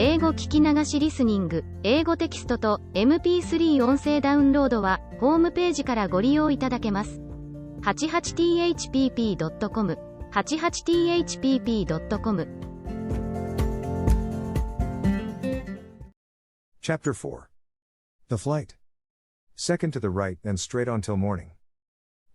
英語聞き流しリスニング、英語テキストと MP3 音声ダウンロードは、ホームページからご利用いただけます。88thpp.com、88thpp.com。Chapter 4. The Flight. Second to the right and straight on till morning.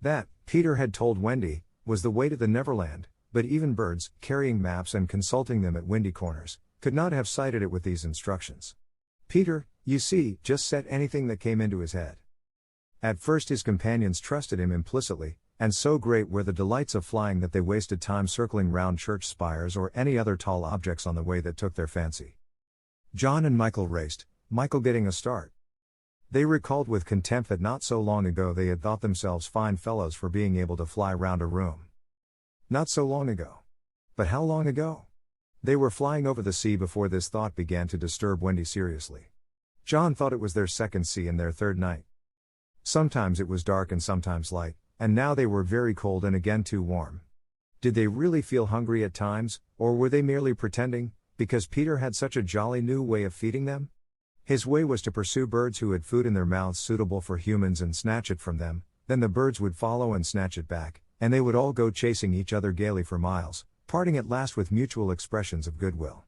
That, Peter had told Wendy, was the way to the Neverland, but even birds, carrying maps and consulting them at windy corners, could not have sighted it with these instructions. Peter, you see, just said anything that came into his head. At first his companions trusted him implicitly, and so great were the delights of flying that they wasted time circling round church spires or any other tall objects on the way that took their fancy. John and Michael raced, Michael getting a start. They recalled with contempt that not so long ago they had thought themselves fine fellows for being able to fly round a room. Not so long ago. But how long ago? They were flying over the sea before this thought began to disturb Wendy seriously. John thought it was their second sea and their third night. Sometimes it was dark and sometimes light, and now they were very cold and again too warm. Did they really feel hungry at times, or were they merely pretending, because Peter had such a jolly new way of feeding them? His way was to pursue birds who had food in their mouths suitable for humans and snatch it from them, then the birds would follow and snatch it back, and they would all go chasing each other gaily for miles, parting at last with mutual expressions of goodwill.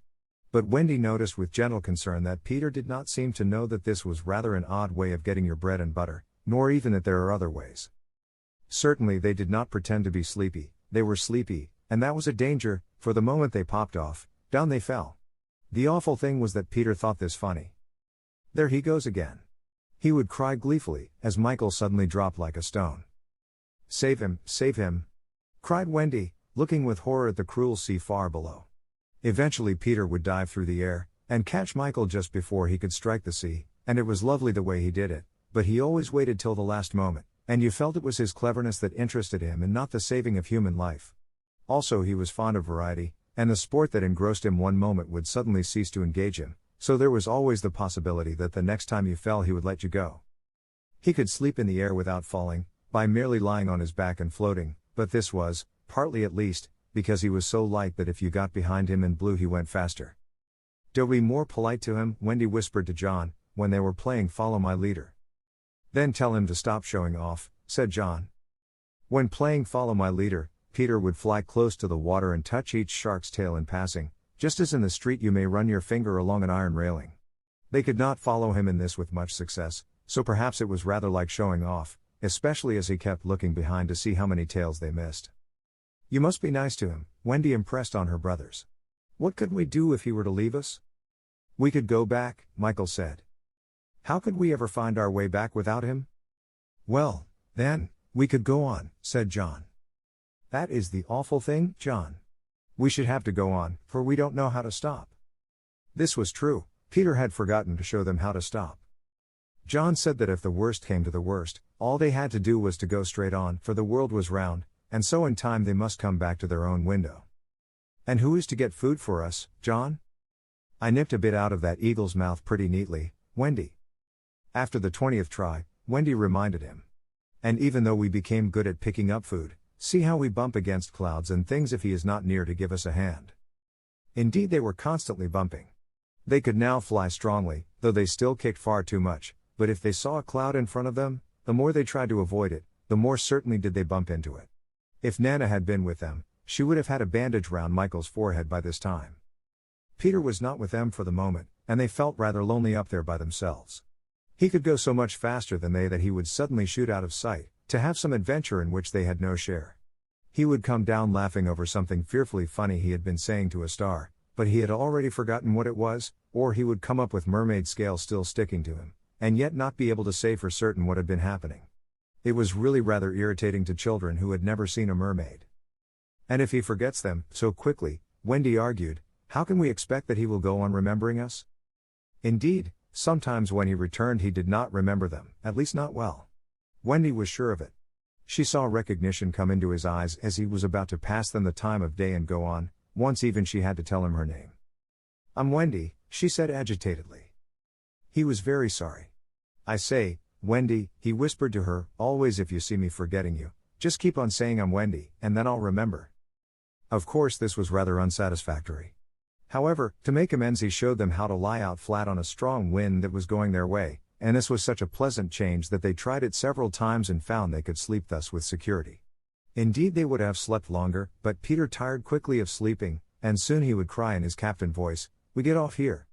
But Wendy noticed with gentle concern that Peter did not seem to know that this was rather an odd way of getting your bread and butter, nor even that there are other ways. Certainly they did not pretend to be sleepy, they were sleepy, and that was a danger, for the moment they popped off, down they fell. The awful thing was that Peter thought this funny. There he goes again. He would cry gleefully, as Michael suddenly dropped like a stone. Save him, cried Wendy, looking with horror at the cruel sea far below. Eventually Peter would dive through the air, and catch Michael just before he could strike the sea, and it was lovely the way he did it, but he always waited till the last moment, and you felt it was his cleverness that interested him and not the saving of human life. Also he was fond of variety, and the sport that engrossed him one moment would suddenly cease to engage him, so there was always the possibility that the next time you fell he would let you go. He could sleep in the air without falling, by merely lying on his back and floating, but this was, partly at least, because he was so light that if you got behind him and blew he went faster. "Do be more polite to him," Wendy whispered to John, when they were playing Follow My Leader. "Then tell him to stop showing off," said John. When playing Follow My Leader, Peter would fly close to the water and touch each shark's tail in passing, just as in the street you may run your finger along an iron railing. They could not follow him in this with much success, so perhaps it was rather like showing off, especially as he kept looking behind to see how many tails they missed. "You must be nice to him," Wendy impressed on her brothers. "What could we do if he were to leave us?" "We could go back," Michael said. "How could we ever find our way back without him?" "Well, then, we could go on," said John. "That is the awful thing, John. We should have to go on, for we don't know how to stop." This was true, Peter had forgotten to show them how to stop. John said that if the worst came to the worst, all they had to do was to go straight on, for the world was round, and so in time they must come back to their own window. "And who is to get food for us, John?" "I nipped a bit out of that eagle's mouth pretty neatly, Wendy." After the 20th try, Wendy reminded him. "And even though we became good at picking up food, see how we bump against clouds and things if he is not near to give us a hand." Indeed they were constantly bumping. They could now fly strongly, though they still kicked far too much, but if they saw a cloud in front of them, the more they tried to avoid it, the more certainly did they bump into it. If Nana had been with them, she would have had a bandage round Michael's forehead by this time. Peter was not with them for the moment, and they felt rather lonely up there by themselves. He could go so much faster than they that he would suddenly shoot out of sight, to have some adventure in which they had no share. He would come down laughing over something fearfully funny he had been saying to a star, but he had already forgotten what it was, or he would come up with mermaid scales still sticking to him, and yet not be able to say for certain what had been happening. It was really rather irritating to children who had never seen a mermaid. "And if he forgets them, so quickly," Wendy argued, "how can we expect that he will go on remembering us?" Indeed, sometimes when he returned he did not remember them, at least not well. Wendy was sure of it. She saw recognition come into his eyes as he was about to pass them the time of day and go on. Once even she had to tell him her name. "I'm Wendy," she said agitatedly. He was very sorry. "I say, Wendy," he whispered to her, "always if you see me forgetting you, just keep on saying I'm Wendy, and then I'll remember." Of course this was rather unsatisfactory. However, to make amends he showed them how to lie out flat on a strong wind that was going their way, and this was such a pleasant change that they tried it several times and found they could sleep thus with security. Indeed they would have slept longer, but Peter tired quickly of sleeping, and soon he would cry in his captain voice, "We get off here."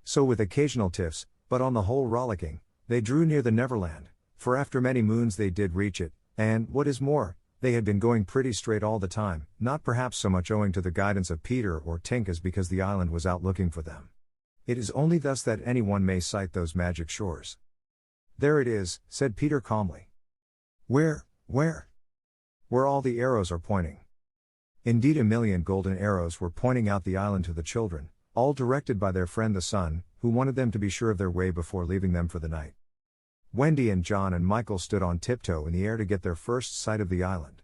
So with occasional tiffs, but on the whole rollicking, they drew near the Neverland, for after many moons they did reach it, and, what is more, they had been going pretty straight all the time, not perhaps so much owing to the guidance of Peter or Tink as because the island was out looking for them. It is only thus that anyone may sight those magic shores. "There it is," said Peter calmly. Where? Where all the arrows are pointing." Indeed, a million golden arrows were pointing out the island to the children, all directed by their friend the sun, who wanted them to be sure of their way before leaving them for the night. Wendy and John and Michael stood on tiptoe in the air to get their first sight of the island.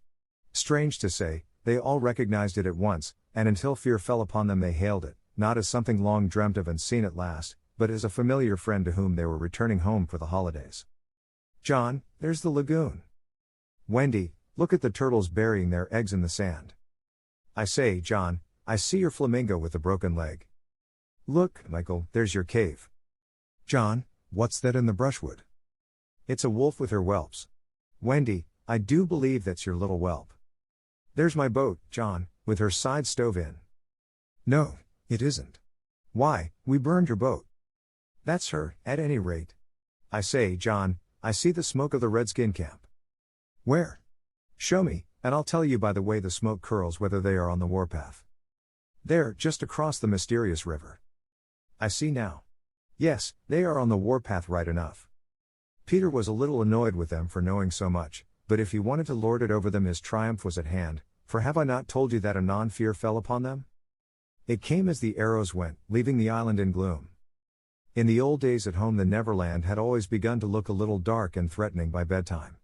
Strange to say, they all recognized it at once, and until fear fell upon them they hailed it, not as something long dreamt of and seen at last, but as a familiar friend to whom they were returning home for the holidays. "John, there's the lagoon." "Wendy, look at the turtles burying their eggs in the sand." "I say, John, I see your flamingo with the broken leg." "Look, Michael, there's your cave." "John, what's that in the brushwood?" "It's a wolf with her whelps." "Wendy, I do believe that's your little whelp." "There's my boat, John, with her side stove in." "No, it isn't." "Why, we burned your boat." "That's her, at any rate." "I say, John, I see the smoke of the Redskin camp." "Where?" "Show me, and I'll tell you by the way the smoke curls whether they are on the warpath." "There, just across the mysterious river." "I see now. Yes, they are on the warpath right enough." Peter was a little annoyed with them for knowing so much, but if he wanted to lord it over them his triumph was at hand, for have I not told you that anon fear fell upon them? It came as the arrows went, leaving the island in gloom. In the old days at home the Neverland had always begun to look a little dark and threatening by bedtime.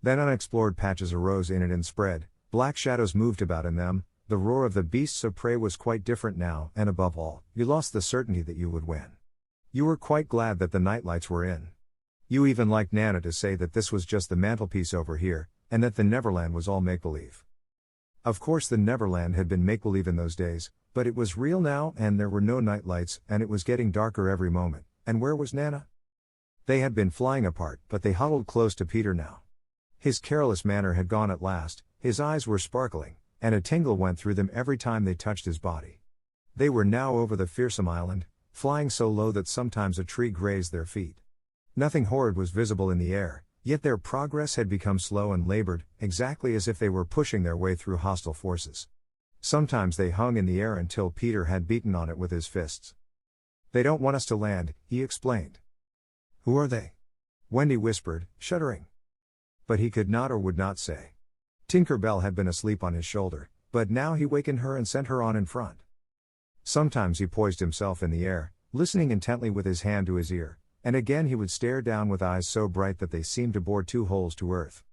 Then unexplored patches arose in it and spread, black shadows moved about in them, the roar of the beasts of prey was quite different now, and above all, you lost the certainty that you would win. You were quite glad that the nightlights were in. You even liked Nana to say that this was just the mantelpiece over here, and that the Neverland was all make-believe. Of course the Neverland had been make-believe in those days, but it was real now and there were no nightlights and it was getting darker every moment, and where was Nana? They had been flying apart, but they huddled close to Peter now. His careless manner had gone at last, his eyes were sparkling, and a tingle went through them every time they touched his body. They were now over the fearsome island, flying so low that sometimes a tree grazed their feet. Nothing horrid was visible in the air, yet their progress had become slow and labored, exactly as if they were pushing their way through hostile forces. Sometimes they hung in the air until Peter had beaten on it with his fists. "They don't want us to land," he explained. "Who are they?" Wendy whispered, shuddering. But he could not or would not say. Tinker Bell had been asleep on his shoulder, but now he wakened her and sent her on in front. Sometimes he poised himself in the air, listening intently with his hand to his ear, and again he would stare down with eyes so bright that they seemed to bore two holes to earth.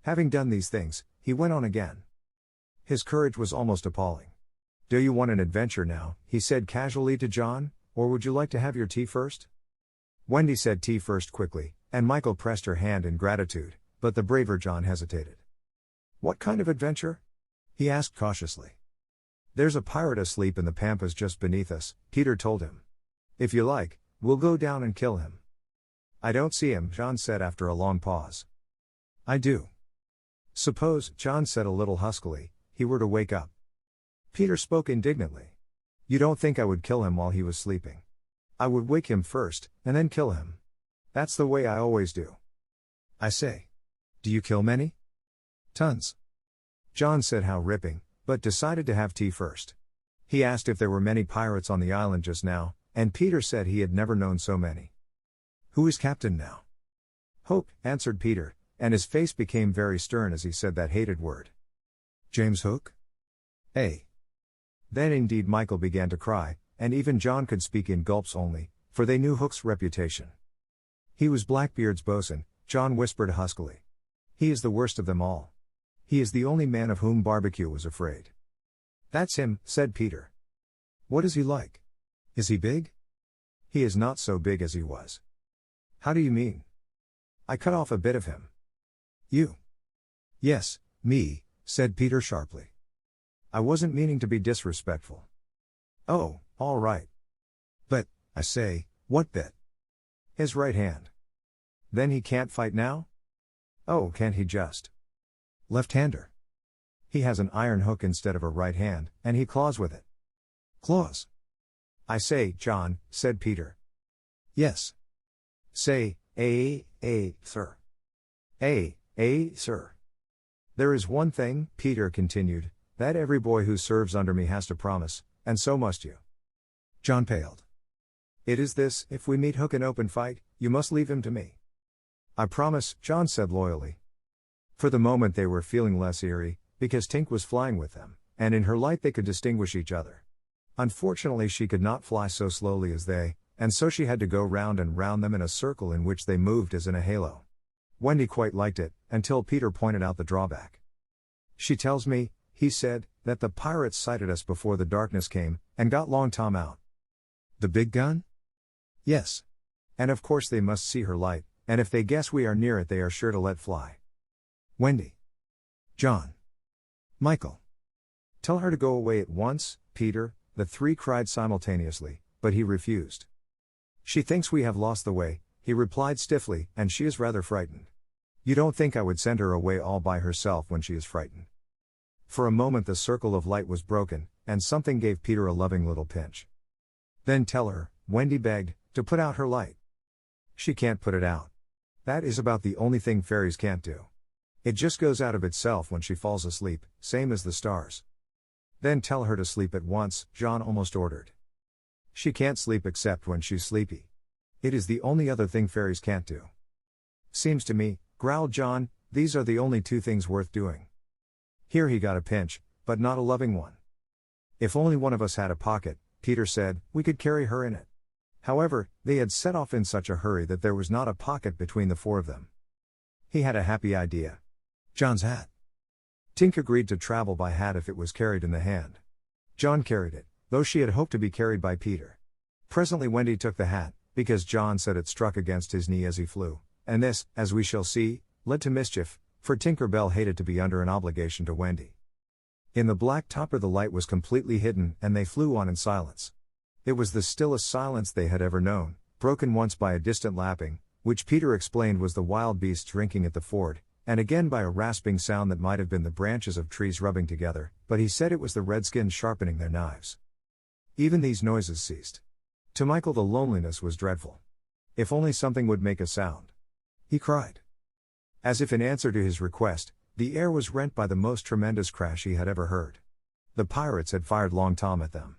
Having done these things, he went on again. His courage was almost appalling. "Do you want an adventure now?" he said casually to John, "or would you like to have your tea first?" Wendy said tea first quickly, and Michael pressed her hand in gratitude, but the braver John hesitated. "What kind of adventure?" he asked cautiously. "There's a pirate asleep in the pampas just beneath us," Peter told him. "If you like, we'll go down and kill him." "I don't see him," John said after a long pause. "I do." "Suppose," John said a little huskily, "he were to wake up." Peter spoke indignantly. "You don't think I would kill him while he was sleeping? I would wake him first, and then kill him. That's the way I always do." "I say. Do you kill many?" "Tons." John said how ripping, but decided to have tea first. He asked if there were many pirates on the island just now, and Peter said he had never known so many. "Who is captain now?" "Hope," answered Peter, and his face became very stern as he said that hated word. "James Hook?" "Eh." Then indeed Michael began to cry, and even John could speak in gulps only, for they knew Hook's reputation. "He was Blackbeard's bosun," John whispered huskily. "He is the worst of them all. He is the only man of whom Barbecue was afraid." "That's him," said Peter. "What is he like? Is he big?" "He is not so big as he was." "How do you mean?" "I cut off a bit of him." "You?" "Yes, me," said Peter sharply. "I wasn't meaning to be disrespectful." "Oh, all right. But, I say, what bit? His right hand. Then he can't fight now? Oh, can't he just? Left-hander. He has an iron hook instead of a right hand, and he claws with it. Claws. I say, John, said Peter. Yes. Say, sir. Sir. There is one thing, Peter continued, that every boy who serves under me has to promise, and so must you. John paled. It is this, if we meet Hook in open fight, you must leave him to me. I promise, John said loyally. For the moment they were feeling less eerie, because Tink was flying with them, and in her light they could distinguish each other. Unfortunately she could not fly so slowly as they, and so she had to go round and round them in a circle in which they moved as in a halo. Wendy quite liked it, until Peter pointed out the drawback. She tells me, he said, that the pirates sighted us before the darkness came, and got Long Tom out. The big gun? Yes. And of course they must see her light, and if they guess we are near it they are sure to let fly. Wendy. John. Michael. Tell her to go away at once, Peter, the three cried simultaneously, but he refused. She thinks we have lost the way, he replied stiffly, and she is rather frightened. You don't think I would send her away all by herself when she is frightened. For a moment the circle of light was broken, and something gave Peter a loving little pinch. Then tell her, Wendy begged, to put out her light. She can't put it out. That is about the only thing fairies can't do. It just goes out of itself when she falls asleep, same as the stars. Then tell her to sleep at once, John almost ordered. She can't sleep except when she's sleepy. It is the only other thing fairies can't do. Seems to me, growled John, these are the only two things worth doing. Here he got a pinch, but not a loving one. If only one of us had a pocket, Peter said, we could carry her in it. However, they had set off in such a hurry that there was not a pocket between the four of them. He had a happy idea. John's hat. Tink agreed to travel by hat if it was carried in the hand. John carried it, though she had hoped to be carried by Peter. Presently Wendy took the hat, because John said it struck against his knee as he flew, and this, as we shall see, led to mischief, for Tinker Bell hated to be under an obligation to Wendy. In the black topper the light was completely hidden, and they flew on in silence. It was the stillest silence they had ever known, broken once by a distant lapping, which Peter explained was the wild beasts drinking at the ford, and again by a rasping sound that might have been the branches of trees rubbing together, but he said it was the redskins sharpening their knives. Even these noises ceased. To Michael the loneliness was dreadful. If only something would make a sound. He cried. As if in answer to his request, the air was rent by the most tremendous crash he had ever heard. The pirates had fired Long Tom at them.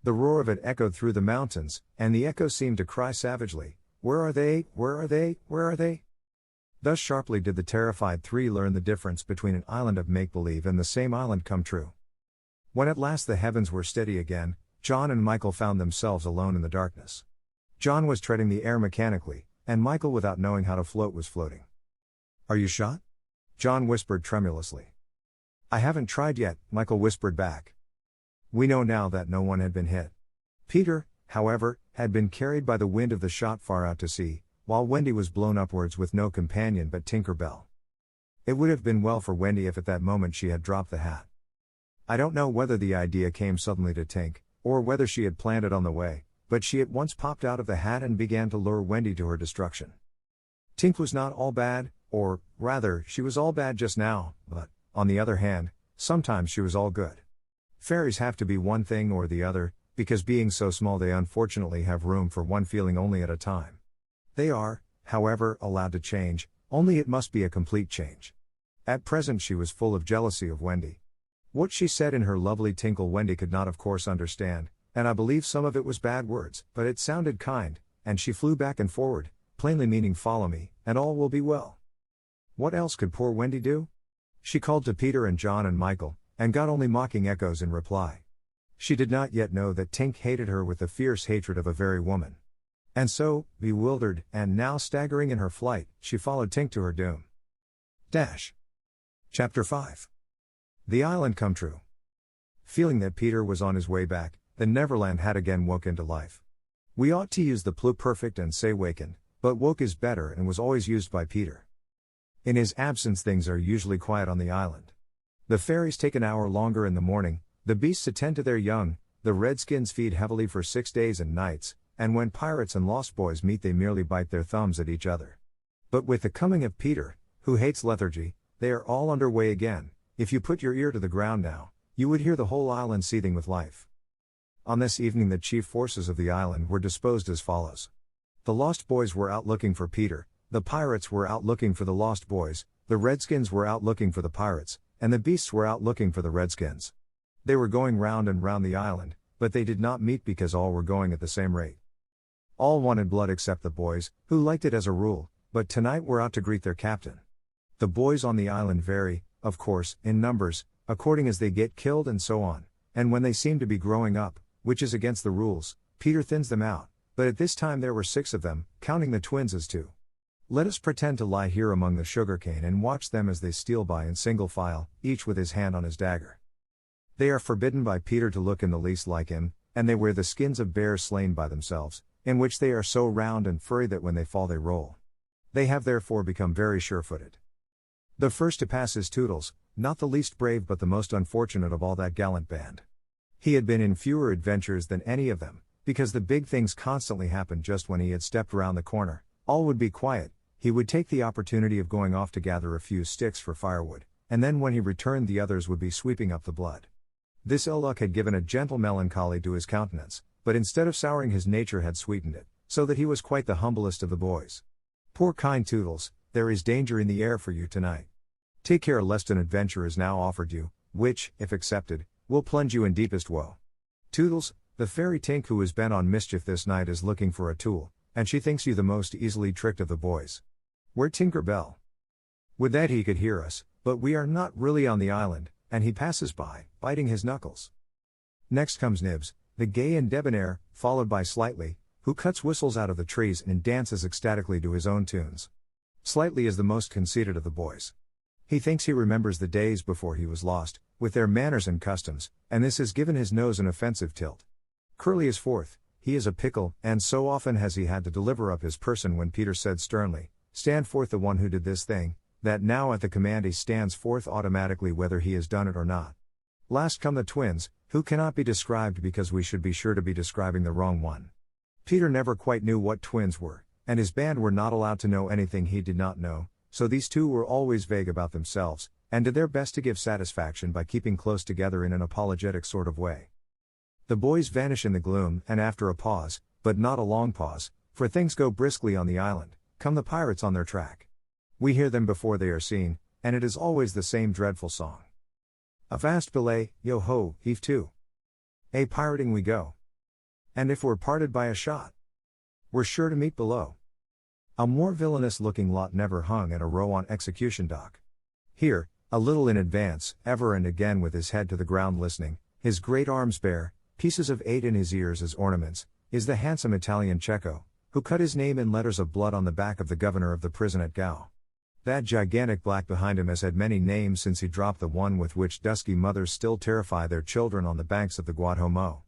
The roar of it echoed through the mountains, and the echo seemed to cry savagely, "Where are they? Where are they? Where are they?" Thus sharply did the terrified three learn the difference between an island of make-believe and the same island come true. When at last the heavens were steady again, John and Michael found themselves alone in the darkness. John was treading the air mechanically, and Michael without knowing how to float was floating. "Are you shot?" John whispered tremulously. "I haven't tried yet," Michael whispered back. We know now that no one had been hit. Peter, however, had been carried by the wind of the shot far out to sea, while Wendy was blown upwards with no companion but Tinker Bell. It would have been well for Wendy if at that moment she had dropped the hat. I don't know whether the idea came suddenly to Tink, or whether she had planned it on the way, but she at once popped out of the hat and began to lure Wendy to her destruction. Tink was not all bad, or, rather, she was all bad just now, but, on the other hand, sometimes she was all good. Fairies have to be one thing or the other, because being so small they unfortunately have room for one feeling only at a time. They are, however, allowed to change, only it must be a complete change. At present she was full of jealousy of Wendy. What she said in her lovely tinkle Wendy could not of course understand, and I believe some of it was bad words, but it sounded kind, and she flew back and forward, plainly meaning follow me, and all will be well. What else could poor Wendy do? She called to Peter and John and Michael, and got only mocking echoes in reply. She did not yet know that Tink hated her with the fierce hatred of a very woman. And so, bewildered, and now staggering in her flight, she followed Tink to her doom. Chapter 5. The Island Come True. Feeling that Peter was on his way back, the Neverland had again woke into life. We ought to use the pluperfect and say wakened, but woke is better and was always used by Peter. In his absence things are usually quiet on the island. The fairies take an hour longer in the morning, the beasts attend to their young, the Redskins feed heavily for 6 days and nights, and when pirates and lost boys meet they merely bite their thumbs at each other. But with the coming of Peter, who hates lethargy, they are all under way again. If you put your ear to the ground now, you would hear the whole island seething with life. On this evening the chief forces of the island were disposed as follows. The lost boys were out looking for Peter, the pirates were out looking for the lost boys, the Redskins were out looking for the pirates, and the beasts were out looking for the Redskins. They were going round and round the island, but they did not meet because all were going at the same rate. All wanted blood except the boys, who liked it as a rule, but tonight were out to greet their captain. The boys on the island vary, of course, in numbers, according as they get killed and so on, and when they seem to be growing up, which is against the rules, Peter thins them out, but at this time there were 6 of them, counting the twins as 2. Let us pretend to lie here among the sugarcane and watch them as they steal by in single file, each with his hand on his dagger. They are forbidden by Peter to look in the least like him, and they wear the skins of bears slain by themselves, in which they are so round and furry that when they fall they roll. They have therefore become very sure-footed. The first to pass is Toodles, not the least brave but the most unfortunate of all that gallant band. He had been in fewer adventures than any of them, because the big things constantly happened just when he had stepped round the corner. All would be quiet, he would take the opportunity of going off to gather a few sticks for firewood, and then when he returned the others would be sweeping up the blood. This ill luck had given a gentle melancholy to his countenance, but instead of souring his nature had sweetened it, so that he was quite the humblest of the boys. Poor kind Toodles, there is danger in the air for you tonight. Take care lest an adventure is now offered you, which, if accepted, will plunge you in deepest woe. Toodles, the fairy Tink who is bent on mischief this night is looking for a tool, and she thinks you the most easily tricked of the boys. Where Tinker Bell? Would that he could hear us, but we are not really on the island, and he passes by, biting his knuckles. Next comes Nibs, the gay and debonair, followed by Slightly, who cuts whistles out of the trees and dances ecstatically to his own tunes. Slightly is the most conceited of the boys. He thinks he remembers the days before he was lost, with their manners and customs, and this has given his nose an offensive tilt. Curly is fourth, he is a pickle, and so often has he had to deliver up his person when Peter said sternly, "Stand forth the one who did this thing," that now at the command he stands forth automatically whether he has done it or not. Last come the twins, who cannot be described because we should be sure to be describing the wrong one. Peter never quite knew what twins were, and his band were not allowed to know anything he did not know, so these two were always vague about themselves, and did their best to give satisfaction by keeping close together in an apologetic sort of way. The boys vanish in the gloom, and after a pause, but not a long pause, for things go briskly on the island, come the pirates on their track. We hear them before they are seen, and it is always the same dreadful song. Avast belay, yo ho, heave to. A pirating we go. And if we're parted by a shot, we're sure to meet below. A more villainous looking lot never hung in a row on execution dock. Here, a little in advance, ever and again with his head to the ground listening, his great arms bare, pieces of 8 in his ears as ornaments, is the handsome Italian Cecco, who cut his name in letters of blood on the back of the governor of the prison at Gao. That gigantic black behind him has had many names since he dropped the one with which dusky mothers still terrify their children on the banks of the Guadalhormo.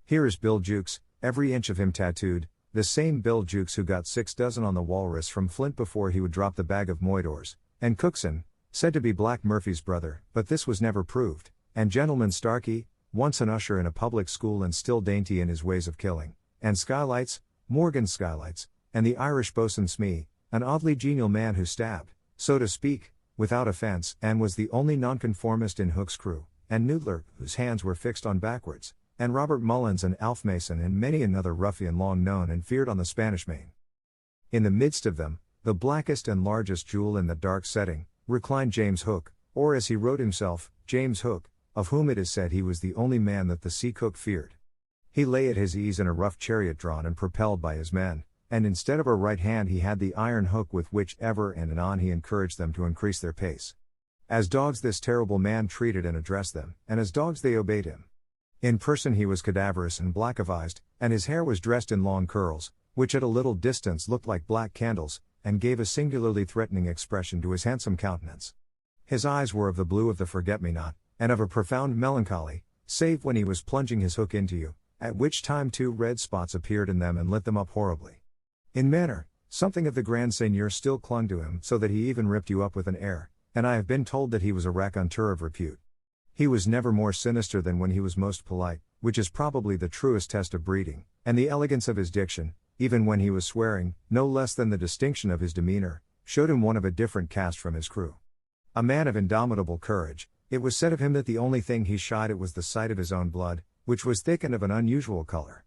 Here is Bill Jukes, every inch of him tattooed, the same Bill Jukes who got 6 dozen on the walrus from Flint before he would drop the bag of moidores, and Cookson, said to be Black Murphy's brother, but this was never proved, and Gentleman Starkey, once an usher in a public school and still dainty in his ways of killing, and Skylights, Morgan Skylights, and the Irish boatswain Smee, an oddly genial man who stabbed, so to speak, without offense, and was the only nonconformist in Hook's crew, and Noodler, whose hands were fixed on backwards, and Robert Mullins and Alf Mason and many another ruffian long known and feared on the Spanish Main. In the midst of them, the blackest and largest jewel in the dark setting, reclined James Hook, or as he wrote himself, James Hook, of whom it is said he was the only man that the sea cook feared. He lay at his ease in a rough chariot drawn and propelled by his men, and instead of a right hand he had the iron hook with which ever and anon he encouraged them to increase their pace. As dogs this terrible man treated and addressed them, and as dogs they obeyed him. In person he was cadaverous and black-avised, and his hair was dressed in long curls, which at a little distance looked like black candles, and gave a singularly threatening expression to his handsome countenance. His eyes were of the blue of the forget-me-not, and of a profound melancholy, save when he was plunging his hook into you, at which time 2 red spots appeared in them and lit them up horribly. In manner, something of the Grand Seigneur still clung to him so that he even ripped you up with an air, and I have been told that he was a raconteur of repute. He was never more sinister than when he was most polite, which is probably the truest test of breeding, and the elegance of his diction, even when he was swearing, no less than the distinction of his demeanor, showed him one of a different caste from his crew. A man of indomitable courage, it was said of him that the only thing he shied at was the sight of his own blood, which was thick and of an unusual color.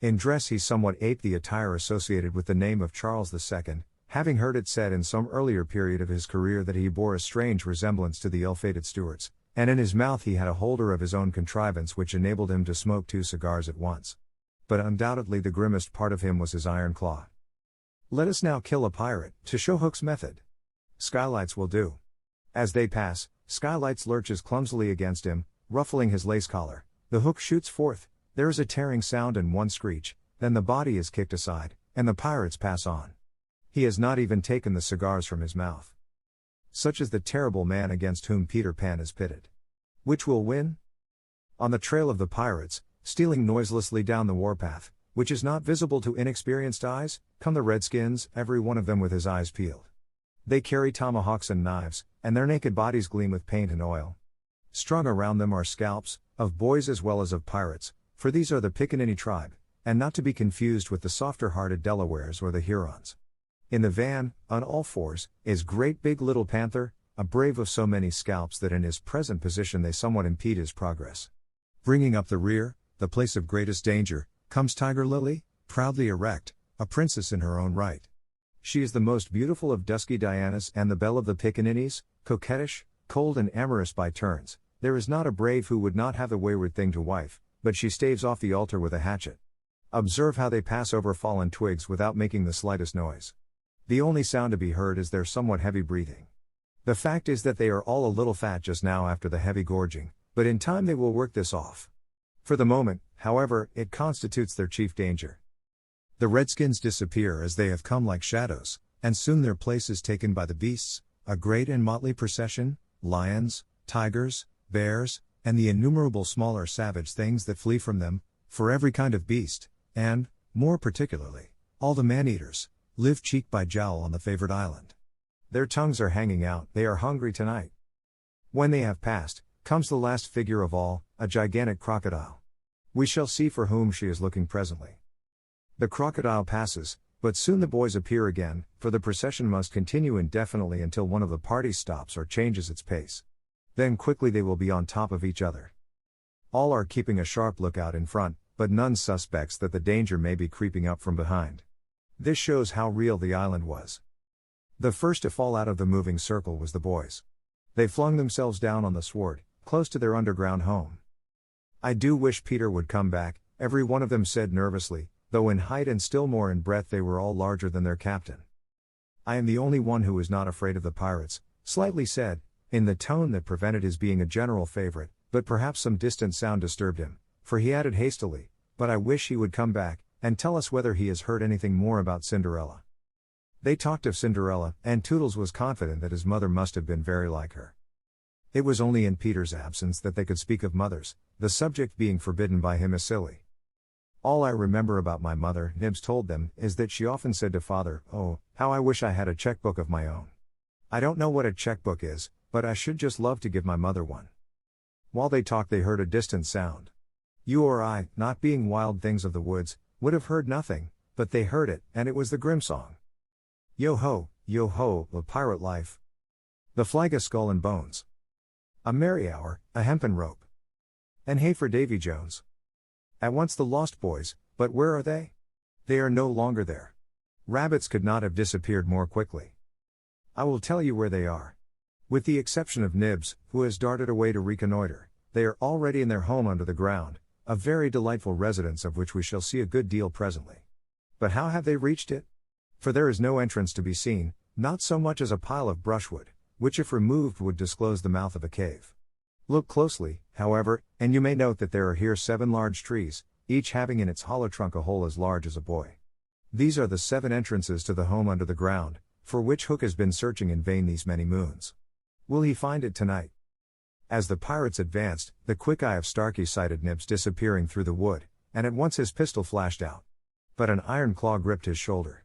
In dress he somewhat aped the attire associated with the name of Charles II, having heard it said in some earlier period of his career that he bore a strange resemblance to the ill-fated Stuarts, and in his mouth he had a holder of his own contrivance which enabled him to smoke 2 cigars at once. But undoubtedly the grimmest part of him was his iron claw. Let us now kill a pirate, to show Hook's method. Skylights will do. As they pass, Skylights lurches clumsily against him, ruffling his lace collar. The hook shoots forth, there is a tearing sound and one screech, then the body is kicked aside, and the pirates pass on. He has not even taken the cigars from his mouth. Such is the terrible man against whom Peter Pan is pitted. Which will win? On the trail of the pirates, stealing noiselessly down the warpath, which is not visible to inexperienced eyes, come the redskins, every one of them with his eyes peeled. They carry tomahawks and knives, and their naked bodies gleam with paint and oil. Strung around them are scalps, of boys as well as of pirates, for these are the Pickaninny tribe, and not to be confused with the softer-hearted Delawares or the Hurons. In the van, on all fours, is Great Big Little Panther, a brave of so many scalps that in his present position they somewhat impede his progress. Bringing up the rear, the place of greatest danger, comes Tiger Lily, proudly erect, a princess in her own right. She is the most beautiful of dusky Dianas and the belle of the Pickaninnies, coquettish, cold and amorous by turns. There is not a brave who would not have the wayward thing to wife, but she staves off the altar with a hatchet. Observe how they pass over fallen twigs without making the slightest noise. The only sound to be heard is their somewhat heavy breathing. The fact is that they are all a little fat just now after the heavy gorging, but in time they will work this off. For the moment, however, it constitutes their chief danger. The redskins disappear as they have come like shadows, and soon their place is taken by the beasts, a great and motley procession, lions, tigers, bears, and the innumerable smaller savage things that flee from them, for every kind of beast, and, more particularly, all the man-eaters, live cheek by jowl on the favored island. Their tongues are hanging out, they are hungry tonight. When they have passed, comes the last figure of all, a gigantic crocodile. We shall see for whom she is looking presently. The crocodile passes, but soon the boys appear again, for the procession must continue indefinitely until one of the parties stops or changes its pace. Then quickly they will be on top of each other. All are keeping a sharp lookout in front, but none suspects that the danger may be creeping up from behind. This shows how real the island was. The first to fall out of the moving circle was the boys. They flung themselves down on the sward, close to their underground home. I do wish Peter would come back, every one of them said nervously, though in height and still more in breadth they were all larger than their captain. I am the only one who is not afraid of the pirates, Slightly said, in the tone that prevented his being a general favorite, but perhaps some distant sound disturbed him, for he added hastily, but I wish he would come back, and tell us whether he has heard anything more about Cinderella. They talked of Cinderella, and Toodles was confident that his mother must have been very like her. It was only in Peter's absence that they could speak of mothers, the subject being forbidden by him as silly. All I remember about my mother, Nibs told them, is that she often said to father, "Oh, how I wish I had a checkbook of my own. I don't know what a checkbook is, but I should just love to give my mother one." While they talked they heard a distant sound. You or I, not being wild things of the woods, would have heard nothing, but they heard it, and it was the Grimm song. Yo-ho, the pirate life. The flag a skull and bones. A merry hour, a hempen rope. And hey for Davy Jones. At once the lost boys, but where are they? They are no longer there. Rabbits could not have disappeared more quickly. I will tell you where they are. With the exception of Nibs, who has darted away to reconnoiter, they are already in their home under the ground, a very delightful residence of which we shall see a good deal presently. But how have they reached it? For there is no entrance to be seen, not so much as a pile of brushwood, which if removed would disclose the mouth of a cave. Look closely, however, and you may note that there are here 7 large trees, each having in its hollow trunk a hole as large as a boy. These are the 7 entrances to the home under the ground, for which Hook has been searching in vain these many moons. Will he find it tonight? As the pirates advanced, the quick eye of Starkey sighted Nibs disappearing through the wood, and at once his pistol flashed out. But an iron claw gripped his shoulder.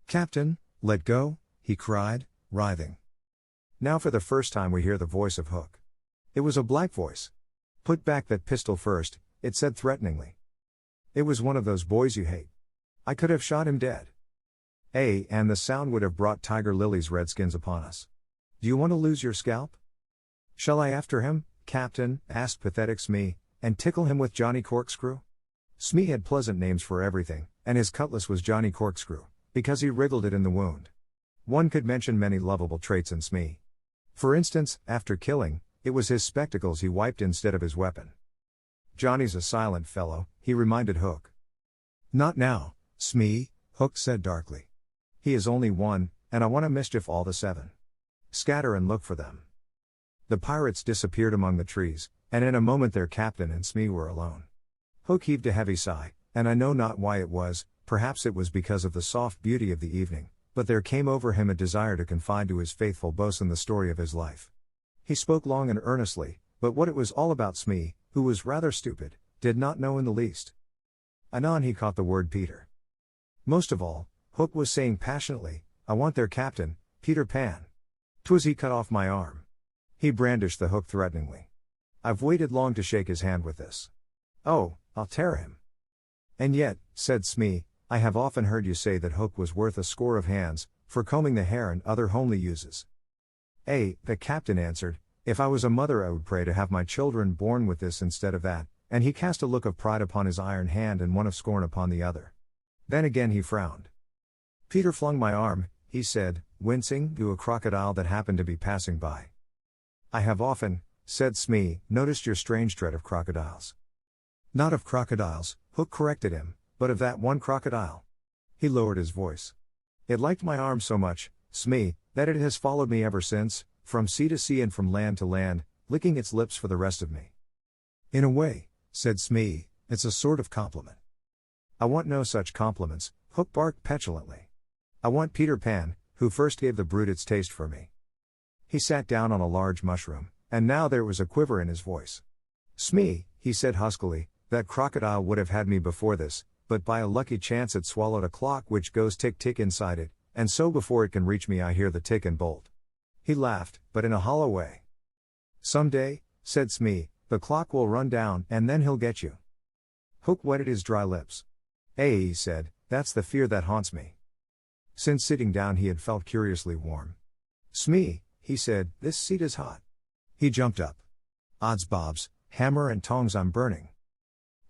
"Captain, let go," he cried, writhing. Now for the first time we hear the voice of Hook. It was a black voice. "Put back that pistol first, it said threateningly. It was one of those boys you hate. I could have shot him dead. And the sound would have brought Tiger Lily's redskins upon us. Do you want to lose your scalp? Shall I after him, Captain, asked pathetic Smee, and tickle him with Johnny Corkscrew? Smee had pleasant names for everything, and his cutlass was Johnny Corkscrew, because he wriggled it in the wound. One could mention many lovable traits in Smee. For instance, after killing, it was his spectacles he wiped instead of his weapon. Johnny's a silent fellow, he reminded Hook. Not now, Smee, Hook said darkly. He is only one, and I want to mischief all the 7. Scatter and look for them. The pirates disappeared among the trees, and in a moment their captain and Smee were alone. Hook heaved a heavy sigh, and I know not why it was, perhaps it was because of the soft beauty of the evening, but there came over him a desire to confide to his faithful boatswain the story of his life. He spoke long and earnestly, but what it was all about Smee, who was rather stupid, did not know in the least. Anon he caught the word Peter. Most of all, Hook was saying passionately, I want their captain, Peter Pan. 'Twas he cut off my arm. He brandished the hook threateningly. I've waited long to shake his hand with this. Oh, I'll tear him. And yet, said Smee, I have often heard you say that Hook was worth a score of hands, for combing the hair and other homely uses. The captain answered, if I was a mother I would pray to have my children born with this instead of that, and he cast a look of pride upon his iron hand and one of scorn upon the other. Then again he frowned. Peter flung my arm, he said, wincing, to a crocodile that happened to be passing by. I have often, said Smee, noticed your strange dread of crocodiles. Not of crocodiles, Hook corrected him, but of that one crocodile. He lowered his voice. It liked my arm so much, Smee, that it has followed me ever since, from sea to sea and from land to land, licking its lips for the rest of me. In a way, said Smee, it's a sort of compliment. I want no such compliments, Hook barked petulantly. I want Peter Pan, who first gave the brute its taste for me. He sat down on a large mushroom, and now there was a quiver in his voice. Smee, he said huskily, that crocodile would have had me before this, but by a lucky chance it swallowed a clock which goes tick-tick inside it, and so before it can reach me I hear the tick and bolt. He laughed, but in a hollow way. Some day, said Smee, the clock will run down and then he'll get you. Hook wetted his dry lips. He said, that's the fear that haunts me. Since sitting down he had felt curiously warm. Smee, he said, this seat is hot. He jumped up. Odds bobs, hammer and tongs, I'm burning.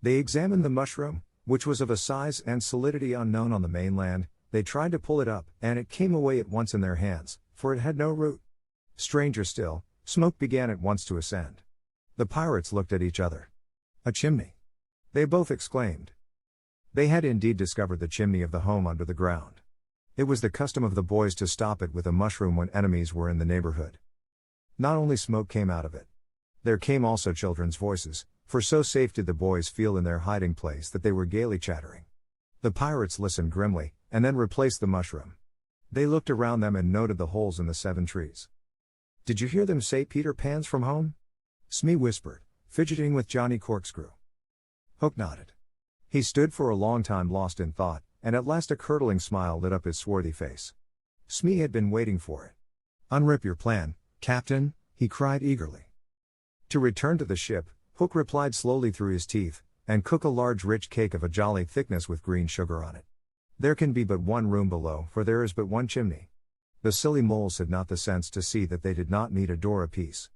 They examined the mushroom, which was of a size and solidity unknown on the mainland. They tried to pull it up, and it came away at once in their hands, for it had no root. Stranger still, smoke began at once to ascend. The pirates looked at each other. A chimney! They both exclaimed. They had indeed discovered the chimney of the home under the ground. It was the custom of the boys to stop it with a mushroom when enemies were in the neighborhood. Not only smoke came out of it. There came also children's voices, for so safe did the boys feel in their hiding place that they were gaily chattering. The pirates listened grimly, and then replaced the mushroom. They looked around them and noted the holes in the 7 trees. Did you hear them say Peter Pan's from home? Smee whispered, fidgeting with Johnny Corkscrew. Hook nodded. He stood for a long time lost in thought, and at last a curdling smile lit up his swarthy face. Smee had been waiting for it. Unrip your plan, Captain, he cried eagerly. To return to the ship, Hook replied slowly through his teeth, and cook a large rich cake of a jolly thickness with green sugar on it. There can be but one room below, for there is but one chimney. The silly moles had not the sense to see that they did not need a door apiece.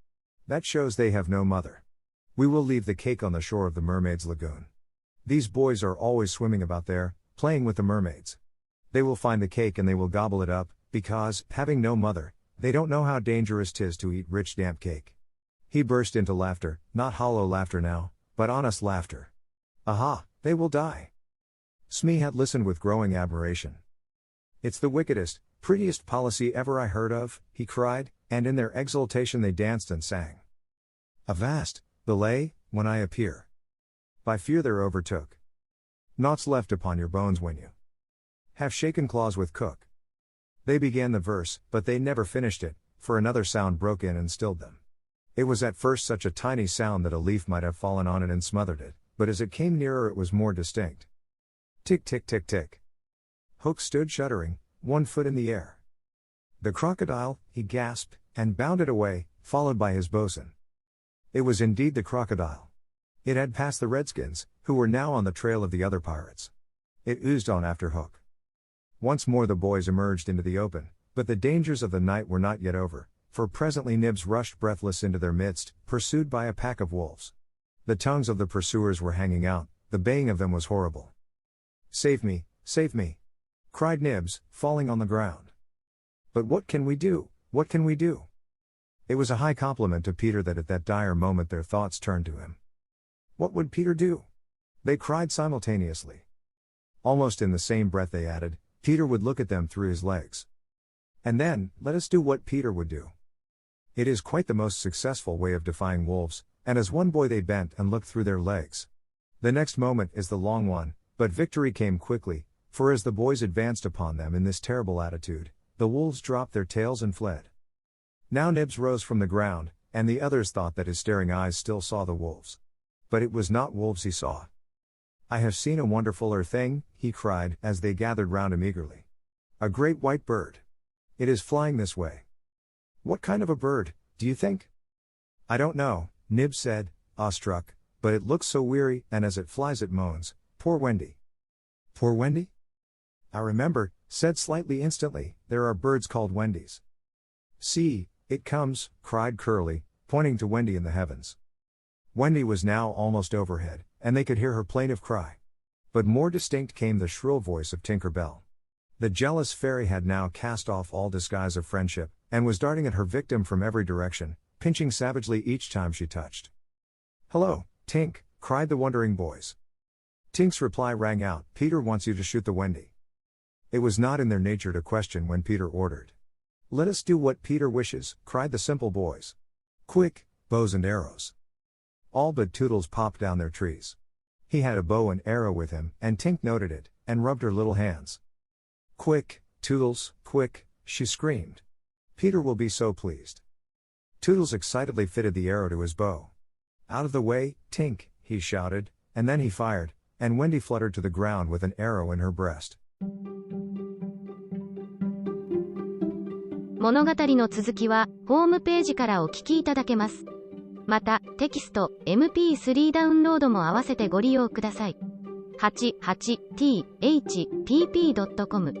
That shows they have no mother. We will leave the cake on the shore of the mermaid's lagoon. These boys are always swimming about there, playing with the mermaids. They will find the cake and they will gobble it up, because, having no mother, they don't know how dangerous 'tis to eat rich damp cake. He burst into laughter, not hollow laughter now, but honest laughter. Aha, they will die. Smee had listened with growing admiration. It's the wickedest, prettiest policy ever I heard of, he cried, and in their exultation they danced and sang. Avast, belay, when I appear. By fear they're overtook. Naught's left upon your bones when you have shaken claws with cook. They began the verse, but they never finished it, for another sound broke in and stilled them. It was at first such a tiny sound that a leaf might have fallen on it and smothered it, but as it came nearer it was more distinct. Tick tick tick tick. Hook stood shuddering, one foot in the air. The crocodile, he gasped, and bounded away, followed by his boatswain. It was indeed the crocodile. It had passed the Redskins, who were now on the trail of the other pirates. It oozed on after Hook. Once more the boys emerged into the open, but the dangers of the night were not yet over, for presently Nibs rushed breathless into their midst, pursued by a pack of wolves. The tongues of the pursuers were hanging out, the baying of them was horrible. "Save me, save me!" cried Nibs, falling on the ground. "But what can we do? What can we do?" It was a high compliment to Peter that at that dire moment their thoughts turned to him. What would Peter do? They cried simultaneously. Almost in the same breath they added, Peter would look at them through his legs. And then, let us do what Peter would do. It is quite the most successful way of defying wolves, and as one boy they bent and looked through their legs. The next moment is the long one, but victory came quickly, for as the boys advanced upon them in this terrible attitude, the wolves dropped their tails and fled. Now Nibs rose from the ground, and the others thought that his staring eyes still saw the wolves. But it was not wolves he saw. "I have seen a wonderfuler thing," he cried, as they gathered round him eagerly. "A great white bird. It is flying this way." "What kind of a bird, do you think?" "I don't know," Nibs said, awestruck, "but it looks so weary, and as it flies it moans, 'Poor Wendy.'" "Poor Wendy?" "I remember," said Slightly instantly, "there are birds called Wendies." "See, it comes," cried Curly, pointing to Wendy in the heavens. Wendy was now almost overhead, and they could hear her plaintive cry. But more distinct came the shrill voice of Tinker Bell. The jealous fairy had now cast off all disguise of friendship, and was darting at her victim from every direction, pinching savagely each time she touched. "Hello, Tink," cried the wondering boys. Tink's reply rang out, "Peter wants you to shoot the Wendy." It was not in their nature to question when Peter ordered. "Let us do what Peter wishes," cried the simple boys. "Quick, bows and arrows." All but Toodles popped down their trees. He had a bow and arrow with him, and Tink noted it, and rubbed her little hands. "Quick, Toodles, quick," she screamed. "Peter will be so pleased." Toodles excitedly fitted the arrow to his bow. "Out of the way, Tink," he shouted, and then he fired, and Wendy fluttered to the ground with an arrow in her breast. 物語の続きは、ホームページからお聞きいただけます。また、テキスト、MP3 ダウンロードも合わせてご利用ください。88thpp.com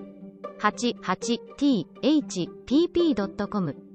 88thpp.com